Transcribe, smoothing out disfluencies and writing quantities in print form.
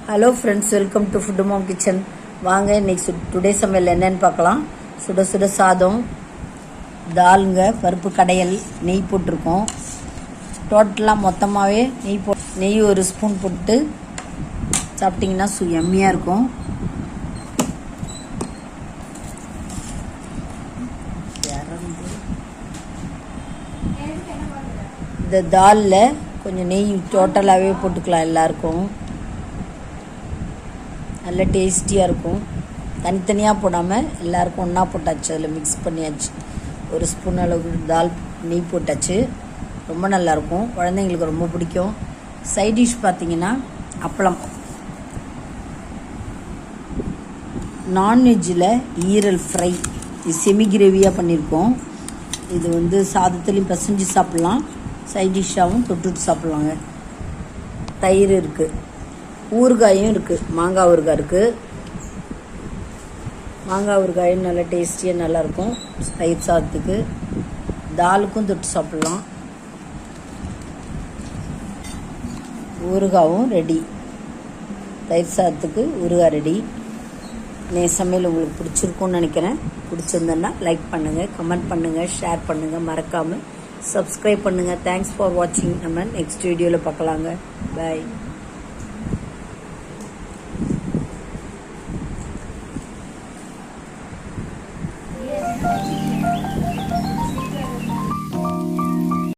Hello friends, welcome to food mom kitchen. வாங்க இன்னைக்கு today சமையல் என்னன்னு பார்க்கலாம். சுட சுட சாதம், தாலுங்க, பருப்பு கடையல், நெய் போட்டிருக்கோம். டோட்டலாக மொத்தமாகவே நெய் ஒரு ஸ்பூன் போட்டு சாப்பிட்டிங்கன்னா எம்மியாக இருக்கும். இந்த தாலில் கொஞ்சம் நெய் டோட்டலாகவே போட்டுக்கலாம். எல்லாருக்கும் நல்ல டேஸ்டியாக இருக்கும். தனித்தனியாக போடாமல் எல்லாருக்கும் ஒன்றா போட்டாச்சு. அதில் மிக்ஸ் பண்ணியாச்சு. ஒரு ஸ்பூன் அளவுக்கு தால் நெய் போட்டாச்சு. ரொம்ப நல்லாயிருக்கும், குழந்தைங்களுக்கு ரொம்ப பிடிக்கும். சைட் டிஷ் பார்த்திங்கன்னா அப்பளம். நான்வெஜ்ஜில் ஈரல் ஃப்ரை, இது செமி கிரேவியாக பண்ணியிருக்கோம். இது சாதத்துலேயும் பசைஞ்சு சாப்பிட்லாம், சைட் டிஷ்ஷாகவும் தொட்டுட்டு சாப்பிட்லாங்க. தயிர் இருக்குது, ஊறுகாயும் இருக்குது, மாங்காய் ஊறுகாய் இருக்குது. மாங்காய் ஊறுகாயும் நல்லா டேஸ்டியாக நல்லாயிருக்கும். தயிர் சாதத்துக்கு, தாலுக்கும் தொட்டு சாப்பிட்லாம். ஊறுகாயும் ரெடி. தயிர் சாதத்துக்கு ஊறுகாய் ரெடி. சமையல் உங்களுக்கு பிடிச்சிருக்கும்னு நினைக்கிறேன். பிடிச்சிருந்தேன்னா லைக் பண்ணுங்கள், கமெண்ட் பண்ணுங்கள், ஷேர் பண்ணுங்கள், மறக்காமல் சப்ஸ்கிரைப் பண்ணுங்கள். தேங்க்ஸ் ஃபார் வாட்சிங். நம்ம நெக்ஸ்ட் வீடியோவில் பார்க்கலாங்க. பாய்.